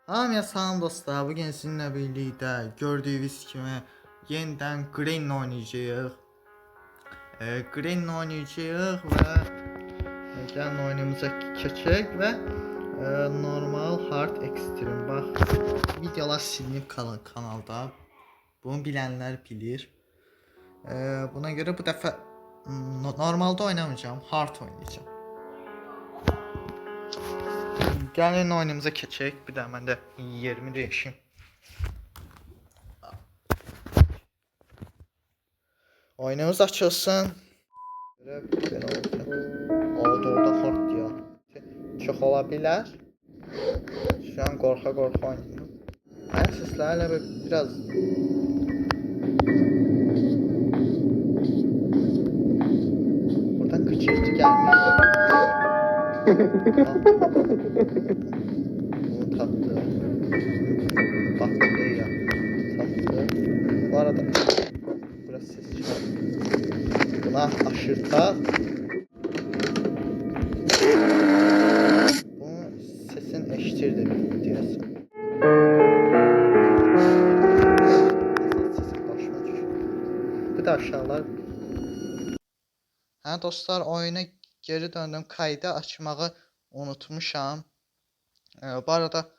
Hamıya salam dostlar. Bugün sizinlə birlikdə gördüyünüz kimi yenidən Green oynayacağıq. Green oynayacağıq və gəlin oyunumuza keçək və normal, hard, extreme. Bax, videolar silinib kanalda. Bunu bilənlər bilir. Buna görə bu dəfə normalda oynamayacağam, hard oynayacağım. Gəlin oyunumuza keçək. Bir də mən də yerimi dəyişim. Oyunumuz açılsın. Belə olsun. Orada hard ya. Çox ola bilər. Şu an qorxa oynayıram. Mən səslərlə biraz buradan qıcırtı gəlmir. Bunu tapdı. Baktı ya. Tapdı. Bu arada biraz ses çıkar. Buna aşırtaq. Bunun sesini eşitirdi deyəsən. Sesi başıma düşür. Bir də aşağılar. Hə dostlar, oyuna geri döndüm. Kaydı açmağı unutmuşam. Bu arada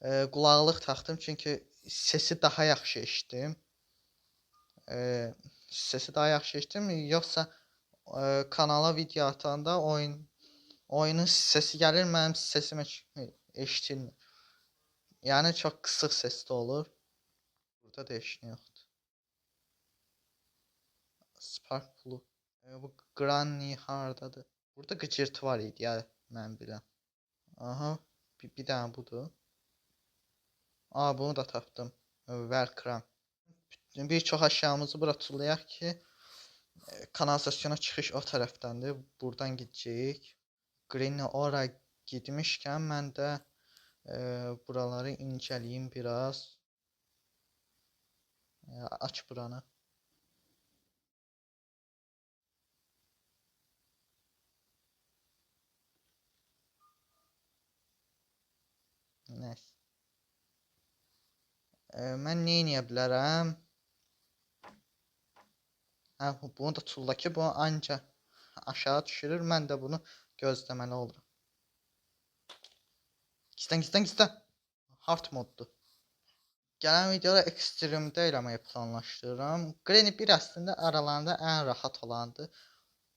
qulaqlıq taxdım çünki sesi daha yaxşı eşitdim. Sesi daha yaxşı eşitdim. Yoxsa kanala video atanda oyunun sesi gəlir, mənim səsim eşitilmir. Yəni çox qısıq səsli olur. Burada da heç nə yoxdur. Spark Plug. Bu Granny hardadır? Burada qıcırtı var idi ya, mən biləm. Aha, bir dənə budur. Bunu da tapdım. Welcome. Bir çox əşyamızı bura tullayaq ki, kanalizasyona çıxış o tərəfdəndir. Buradan gedəcəyik. Green ora getmişkən mən də buraları incələyim biraz. Aç buranı. Nəysə. Mən nə edə bilərəm? Bunu da tulla ki, bunu anca aşağı düşürür. Mən də bunu gözləməli olurum. Gizlən. Hard moddur. Gələn videoda ekstremdə eləməyi planlaşdırıram. Granny 1 əslində aralarında ən rahat olandır.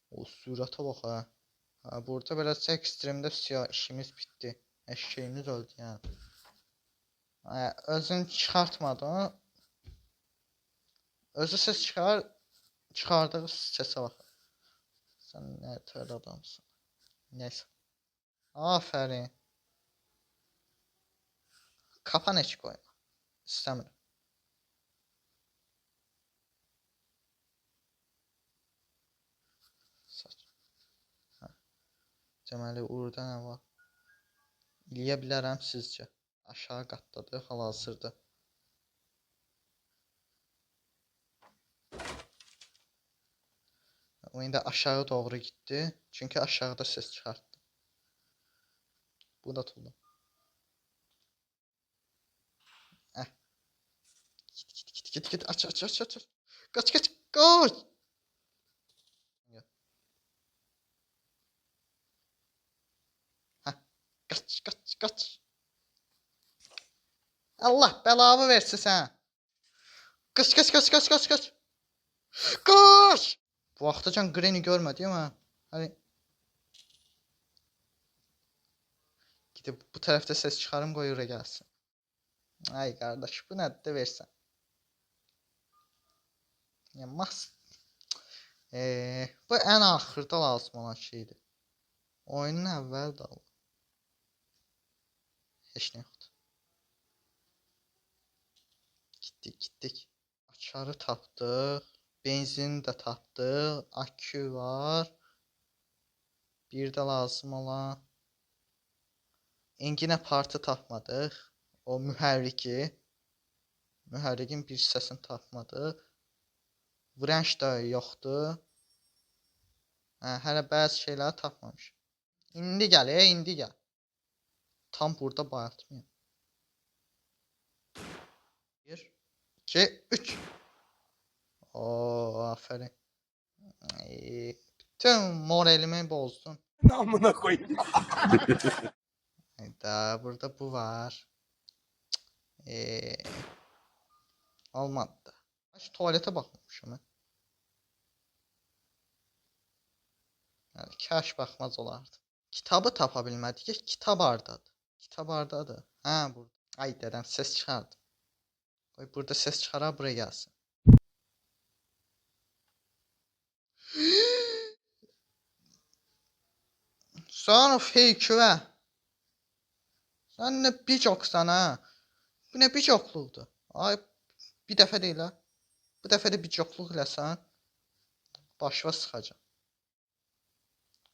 O sürətə bax ha. Burada beləsə ekstremdə işimiz bitdi. Eşeğimiz öldü yəni. Özünü çıxartmadan özü ses çıxardığı səsə bax. Sən nə tər adamsın. Nəysə. Afərin. Kapan heç qoyma. İstəmirəm. Deməli, orada nə var? İləyə bilərəm sizcə. Aşağı qatdadır hal-hazırda. O indi aşağı doğru getdi. Çünki aşağıda ses çıxartdı. Bu da tullu. Git. Aç. Kaç. Koş. Kaç. Allah belamı versin sən. Kaç. Koş. Bu vaxtacan Granny görmədi amma. Hani gidib bu tərəfdə ses çıxarım qoy ora gəlsin. Ay qardaş, bu nədir də versən? Ya bu ən axırda lazım olan şeydir. Oyunun əvvəl də olur. Heç nə yoxdur. Getdik. Açarı tapdıq. Benzin də tapdıq. Akü var. Bir də lazım olan enginə partı tapmadıq. O mühərriki. Mühərrikin bir hissəsini tapmadıq. Wrench da yoxdur. Hələ bəzi şeyləri tapmamışıq. İndi gəl. Tam burada bayatmayım. 1, 2, 3. Oo, aferin. Bütün moralimi bozdun. Amına koyayım. Hayda, burada bu var. Ee, olmadı. Şu tuvalete bakmamışım ben. Yani kaş bakmaz olardı. Kitabı tapa bilmədik. Kitab hardadır? Kitab hardadır? Ha, burada. Ay dedəm, ses çıxardı. Qoy burada ses çıxara, buraya gəlsin. Sən o fake-və. Sən nə bicoksan ha? Bu nə bicokluqdur? Ay, bir dəfə deyil ha. Bu dəfə də bicokluq eləsən, başına sıxacam.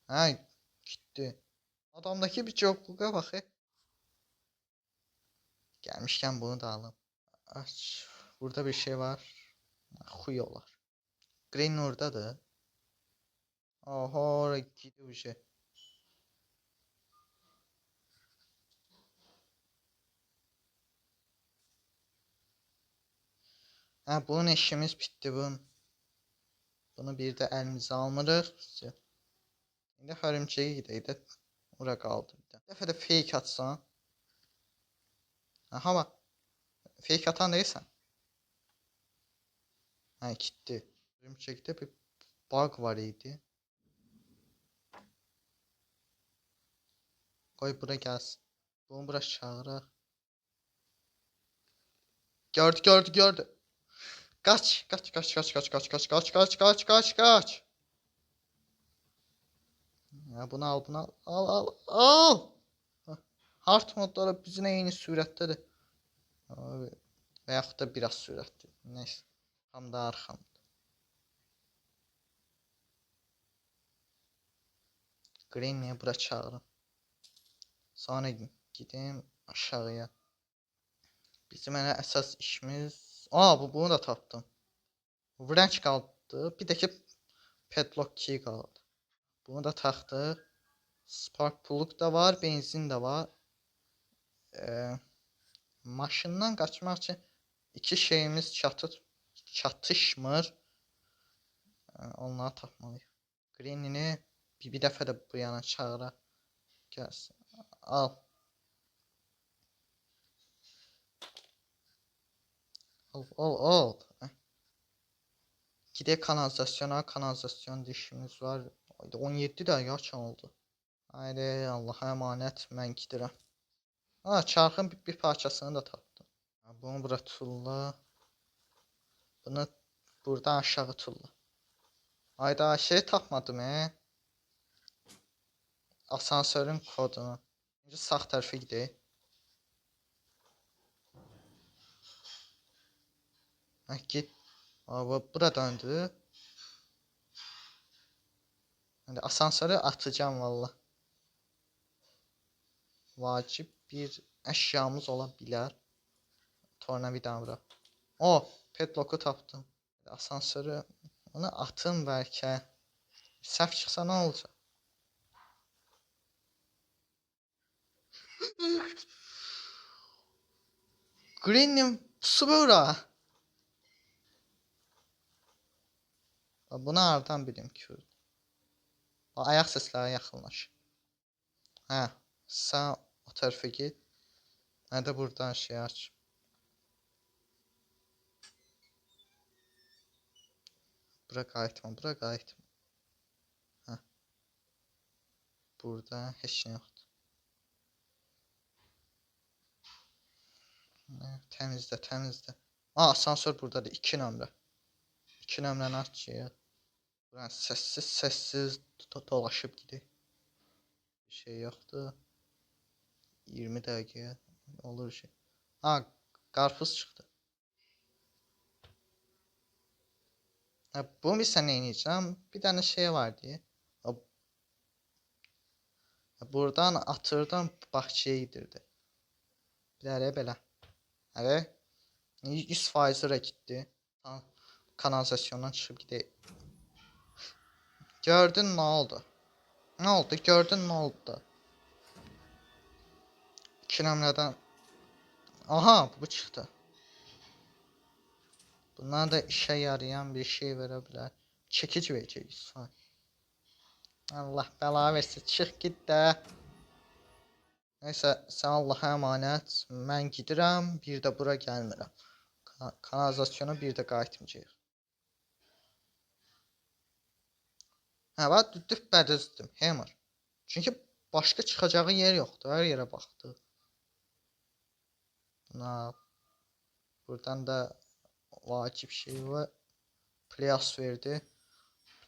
Hə, getdi. Adamdakı bicokluğa bax. Gelmişken bunu da alın. Aç. Burada bir şey var. Huy olar. Green oradadır. Oho, gidiyor bir şey. Ha, bunun işimiz bitti bunun. Bunu bir de elimize almırıq. İndi hörümçəyə gedək də. Ora qaldı bir də. Bir dəfə də fake atsan. Aha bak. Fake atan değilsən. Ha, gitti. Hörümçəkdə bir bug var idi. Qoy bura gəlsin. Bunu bura çağıraq. Gördü, gördü, gördü. Kaç, kaç, kaç, kaç, kaç, kaç, kaç, kaç, kaç, kaç, kaç, kaç. Ya bunu al, bunu al, al, al, al. Hah. Hard modları bizimle eyni sürətdədir. Abi, və yaxud da biraz sürətli. Neyse. Tam da arxamda. Green'i bura çağırın. Sonra gideyim aşağıya. Bizim elə əsas işimiz... Aa, bunu da tapdım. Wrench qaldı. Bir də ki padlock key qaldı. Bunu da taxdıq. Spark plug da var, benzin de var. Maşından qaçmaq üçün iki şeyimiz çatışmır. Onları tapmalıyıq. Green'ini bir dəfə də bu yana çağıra gəlsin. Al. Al, al, al. Gidək kanalizasyona, kanalizasyon dişimiz var. 17 də yaşan oldu. Haydi, Allah'a emanet, mən gidirəm. Ha, çarxın bir parçasını da tapdım. Bunu bura tulla. Bunu buradan aşağı tulla. Hayda, şey tapmadım Asansörün kodunu. Önce sağ tərəfə gedək. Git. Bura döndü. Şimdi asansörü atacağım valla. Vacib bir əşyamız ola bilər. Tornavida bura. O, padlock'u tapdım. Asansörü onu atın bəlkə. Səhv çıxsa nə olacaq? Green'in pusu bura. Bunu hardan bilim ki? Ayaq səsləri yaxınlaş. Hə, sən o tərəfə get. Mən də buradan şey aç. Bura qayıtma, bura qayıtma. Hə. Burada heç nə yoxdur. Təmizlə, təmizlə. Asansör buradadır, 2 nömrə. 2 nömrəni açıyıq. Buradan səssiz dolaşıb gidik. Bir şey yoxdur. 20 dəqiqə olur şey. Ha, qarpız çıxdı. Bunu bir sən neynəyəcəm? Bir dənə şey var deyə. Buradan atırdan bağçaya gidirdi. Bir də belə. Hələ 100% ora getdi. Kanalizasyondan çıxıb gedək. Gördün nə oldu? Nə oldu? Gördün nə oldu? 2 nömrədən. Aha, bu çıxdı. Bunlar da işe yarayan bir şey verebilir. Çekici vereceğiz. Allah bela versin. Çık git de. Neyse sen Allah'a emanet. Mən gidirəm. Bir də bura gəlmirəm. Kanalizasyona bir də qayıtmayacağıq. Hə, bax düzdür, Hammer. Çünki başqa çıxacağı yer yoxdur. Hər yerə baxdı. Buna buradan da vacib şey var. Playas verdi.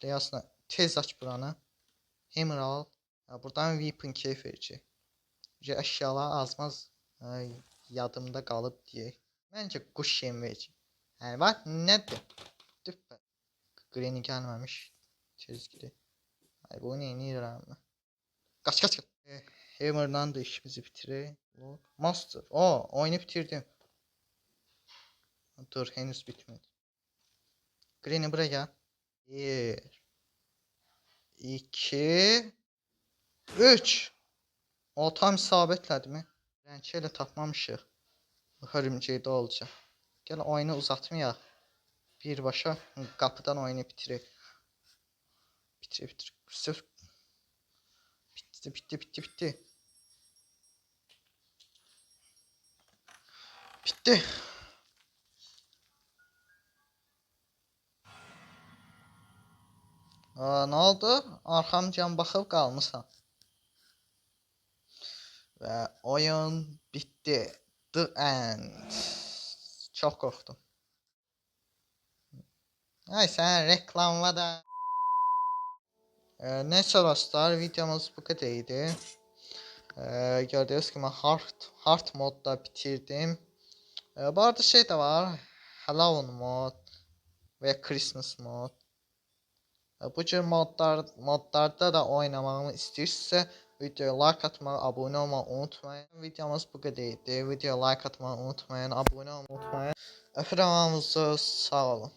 Playasla tez aç buranı. Hammer al. Ya, buradan weapon key verəcək. Əşyalar azmaz yadımda qalıb deyək. Məncə quş yem verəcək. Hə, bax nədir? Düppə. Granny gəlməmiş. Tez gidir. Ay, bu nə edirəm mən? Qaç. Hammer'dan da işimizi bitirək. Master. Oyunu bitirdim. Dur, henüz bitmedi. Granny buraya gel. 1 2 3. O tam isabətlədi mi? Rənki elə tapmamışıq. Hörümcəkdə olacaq. Gəl oyunu uzatmayaq. Birbaşa qapıdan oyunu bitirək. Bitir. Bitti. Bitti. Nə oldu? Arxamcan baxıb qalmısan. Və oyun bitti. The end. Çox qorxdum. Ay sən reklamla da. Neyse dostlar, videomuz bu kadar idi. Gördüğünüz gibi hard modda bitirdim. Bu arada şey de var. Halloween mod ve Christmas mod. Bu cür modlarda da oynamamı istəyirsinizsə videoya like atmayı, abone olmayı unutmayın. Videomuz bu kadar idi. Videoya like atmayı unutmayın, abone olmayı unutmayın. Öpürəm hamınızı, sağ olun.